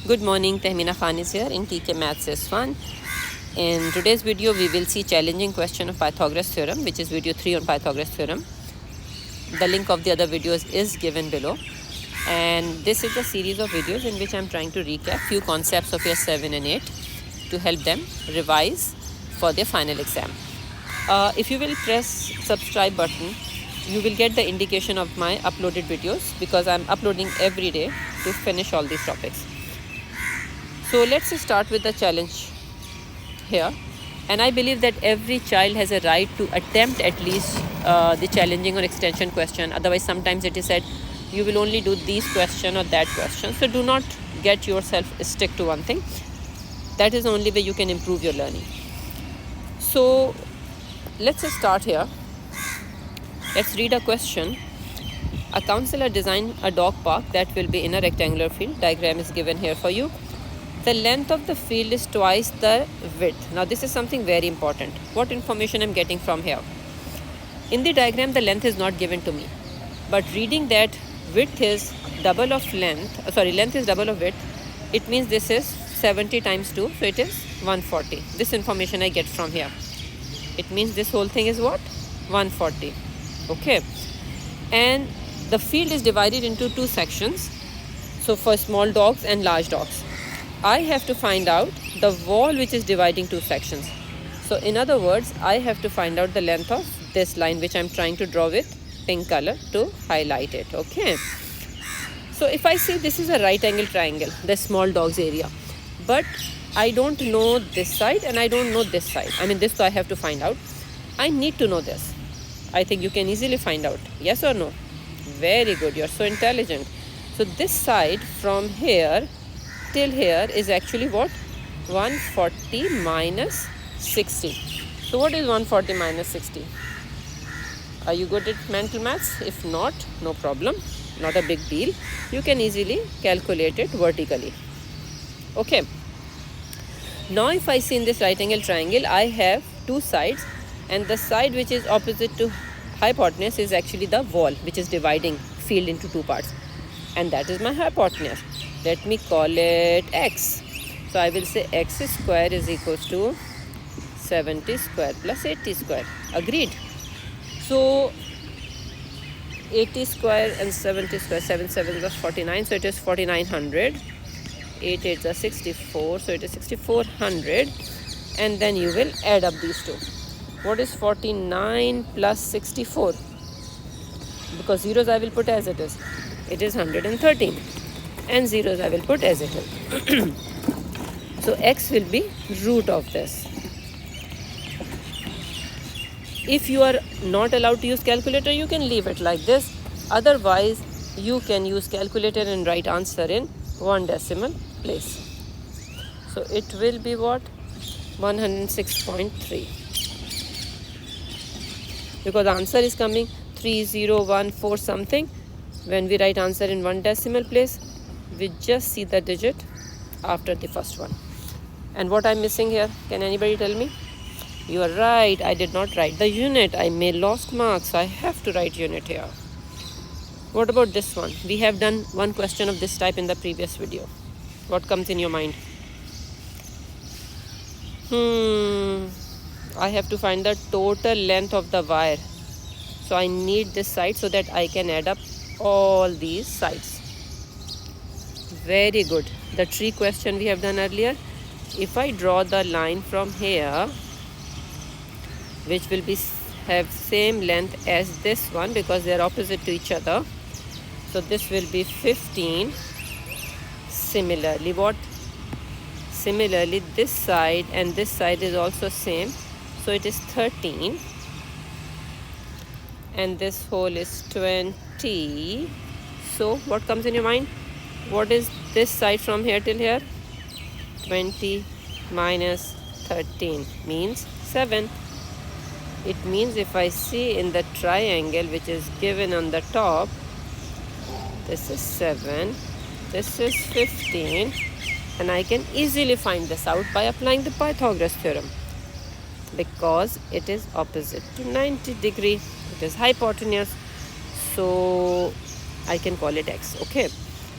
Good morning, Tehmina Khan is here in TK Maths is Fun. In today's video, we will see challenging question of Pythagoras theorem, which is video 3 on Pythagoras theorem. The link of the other videos is given below. And this is a series of videos in which I am trying to recap few concepts of year 7 and 8 to help them revise for their final exam. If you will press subscribe button, you will get the indication of my uploaded videos because I am uploading every day to finish all these topics. So let's start with the challenge here, and I believe that every child has a right to attempt at least the challenging or extension question. Otherwise, sometimes it is said you will only do these question or that question. So do not get yourself stick to one thing. That is the only way you can improve your learning. So let's start here. Let's read a question. A counselor designed a dog park that will be in a rectangular field. Diagram is given here for you. The length of the field is twice the width. Now this is something very important. What information I'm getting from here? In the diagram, the length is not given to me. But reading that width is double of length, length is double of width, it means this is 70 times 2, so it is 140. This information I get from here. It means this whole thing is what? 140. Okay. And the field is divided into two sections. So for small dogs and large dogs. I have to find out the wall which is dividing two sections. So in other words, I have to find out the length of this line which I'm trying to draw with pink color to highlight it. Okay. So if I say this is a right angle triangle, the small dogs area, but I don't know this side and I don't know this side. I mean, this I have to find out. I need to know this. I think you can easily find out. Yes or no? Very good. You're so intelligent. So this side from here till here is actually what? 140 minus 60. So what is 140 minus 60? Are you good at mental maths? If not, no problem. Not a big deal. You can easily calculate it vertically. Okay. Now if I see in this right angle triangle, I have two sides, and the side which is opposite to hypotenuse is actually the wall which is dividing field into two parts, and that is my hypotenuse. Let me call it x. So I will say x square is equals to 70 square plus 80 square. Agreed? So 80 square and 70 square, 7 7 is 49, so it is 4900. 8 8 is 64, so it is 6400. And then you will add up these two. What is 49 plus 64? Because zeros I will put as it is. It is 113. And zeros I will put as it is. So x will be root of this. If you are not allowed to use calculator, you can leave it like this. Otherwise, you can use calculator and write answer in one decimal place. So it will be what? 106.3. Because answer is coming 3014 something. When we write answer in one decimal place, we just see the digit after the first one. And what I'm missing here, can anybody tell me? You are right, I did not write the unit. I may lost marks, I have to write unit here. What about this one? We have done one question of this type in the previous video. What comes in your mind? I have to find the total length of the wire. So I need this side so that I can add up all these sides. Very good. The tree question we have done earlier. If I draw the line from here, which will be have same length as this one because they are opposite to each other. So this will be 15. Similarly, what? Similarly, this side and this side is also same. So it is 13. And this whole is 20. So what comes in your mind? What is this side from here till here? 20 minus 13 means 7. It means if I see in the triangle which is given on the top, this is 7, this is 15, and I can easily find this out by applying the Pythagoras theorem because it is opposite to 90 degree. It is hypotenuse, so I can call it x. Okay.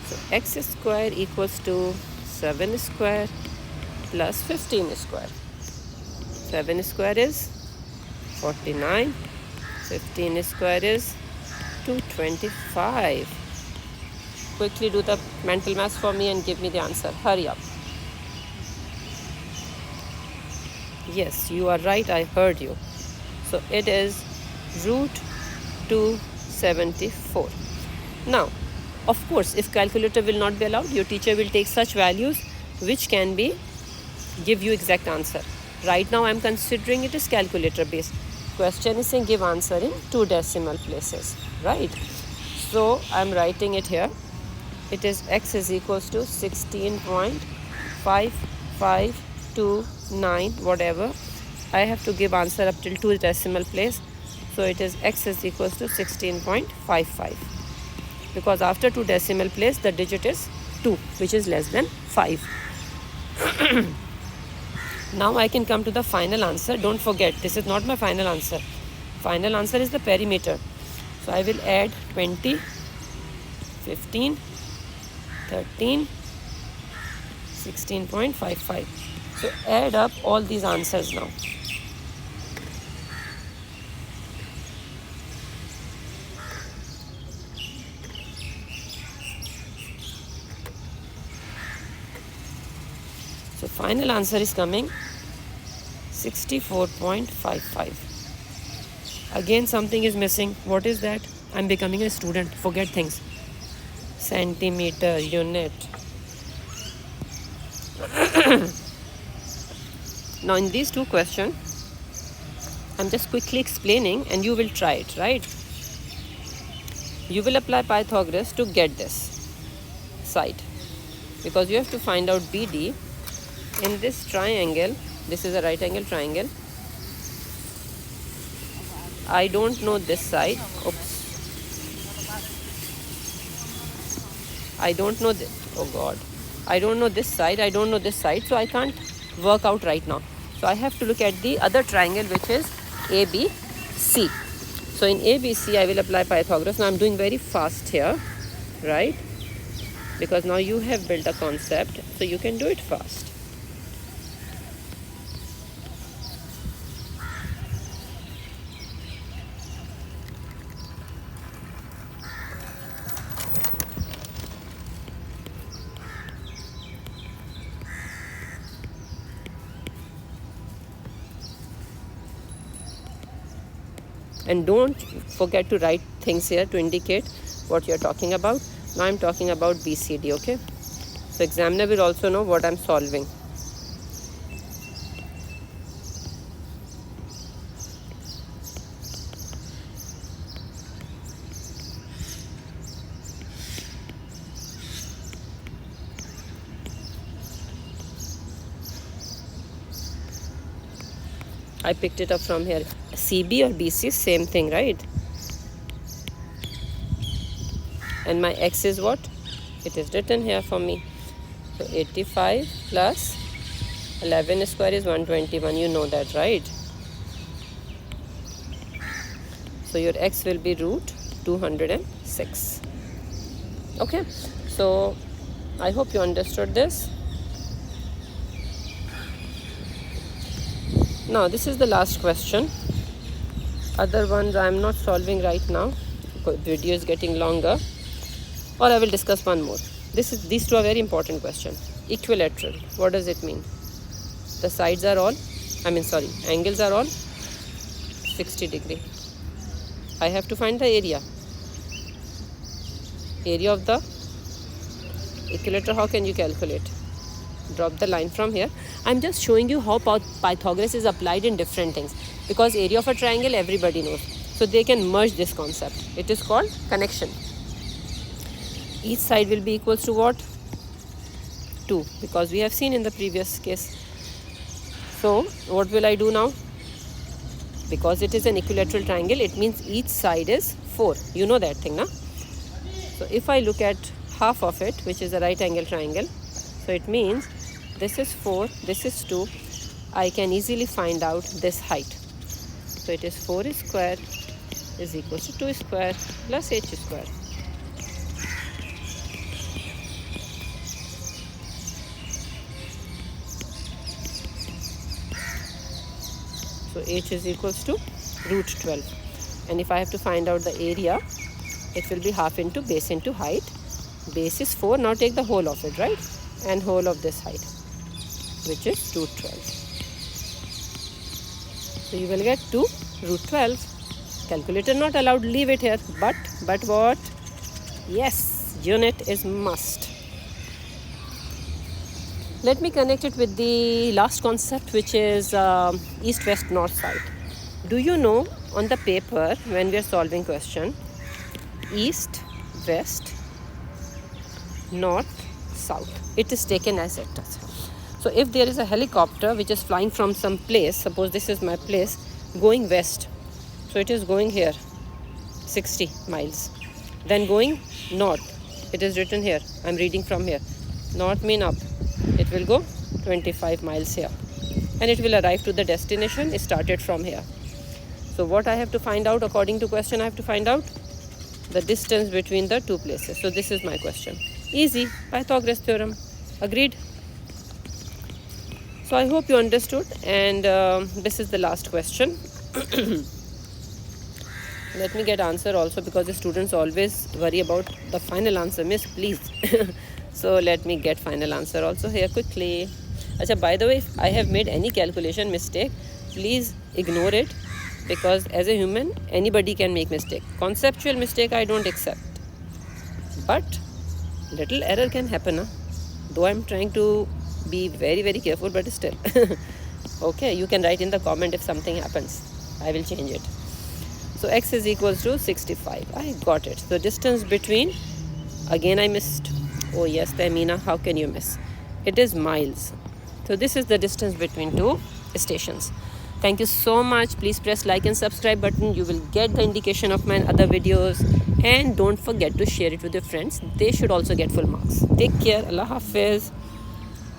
So x square equals to 7 square plus 15 square. 7 square is 49. 15 square is 225. Quickly do the mental math for me and give me the answer. Hurry up. Yes, you are right. I heard you. So it is root 274. Now, of course, if calculator will not be allowed, your teacher will take such values which can be give you exact answer. Right now, I am considering it as calculator based. Question is saying give answer in 2 decimal places, right? So I am writing it here. It is x is equals to 16.5529 whatever. I have to give answer up till 2 decimal place. So it is x is equals to 16.55. Because after 2 decimal place the digit is 2, which is less than 5. Now I can come to the final answer. Don't forget, this is not my final answer. Final answer is the perimeter. So I will add 20, 15, 13, 16.55. So add up all these answers now. So final answer is coming 64.55. Again something is missing. What is that? I'm becoming a student. Forget things. Centimeter unit. Now in these two questions, I'm just quickly explaining and you will try it, right? You will apply Pythagoras to get this side. Because you have to find out BD in this triangle. This is a right angle triangle. I don't know this side. Oops. I don't know this. Oh God. I don't know this side. I don't know this side. So I can't work out right now. So I have to look at the other triangle, which is ABC. So in ABC, I will apply Pythagoras. Now I'm doing very fast here, right? Because now you have built a concept, so you can do it fast. And don't forget to write things here to indicate what you're talking about. Now I'm talking about BCD, okay? So examiner will also know what I'm solving. I picked it up from here. CB or BC, same thing, right? And my x is what? It is written here for me. So 85 plus 11 square is 121. You know that, right? So your x will be root 206. Okay, so I hope you understood this. Now this is the last question. Other ones I am not solving right now because video is getting longer, or I will discuss one more. These two are very important questions. Equilateral, what does it mean? The sides are all, angles are all 60 degree. I have to find the area. Area of the equilateral, how can you calculate? Drop the line from here. I'm just showing you how Pythagoras is applied in different things, because area of a triangle everybody knows, so they can merge this concept. It is called connection. Each side will be equals to what? 2, because we have seen in the previous case. So what will I do now? Because it is an equilateral triangle, it means each side is 4. You know that thing, na? So if I look at half of it, which is a right angle triangle, so it means this is 4, this is 2. I can easily find out this height. So it is 4 square is equals to 2 square plus h square. So h is equals to root 12. And if I have to find out the area, it will be half into base into height. Base is 4. Now take the whole of it, right? And whole of this height, which is root 12. So you will get 2 root 12. Calculator not allowed, leave it here. But what? Yes, unit is must. Let me connect it with the last concept, which is east, west, north, side. Do you know on the paper when we are solving question, east, west, north, south, it is taken as sectors. So if there is a helicopter which is flying from some place, suppose this is my place, going west, so it is going here 60 miles, then going north, it is written here, I'm reading from here, north mean up, it will go 25 miles here, and it will arrive to the destination. It started from here. So what I have to find out according to question, I have to find out the distance between the two places. So this is my question. Easy, Pythagoras theorem. Agreed? So I hope you understood, and this is the last question. Let me get answer also, because the students always worry about the final answer. Miss, please. So let me get final answer also here quickly. Achha, by the way, if I have made any calculation mistake, please ignore it, because as a human, anybody can make mistake. Conceptual mistake I don't accept, but little error can happen, huh? Though I'm trying to be very, very careful, but still. Okay, you can write in the comment if something happens. I will change it. So x is equals to 65. I got it. So distance between, again I missed. Oh yes, Tamina, how can you miss? It is miles. So this is the distance between two stations. Thank you so much. Please press like and subscribe button. You will get the indication of my other videos. And don't forget to share it with your friends. They should also get full marks. Take care. Allah Hafiz.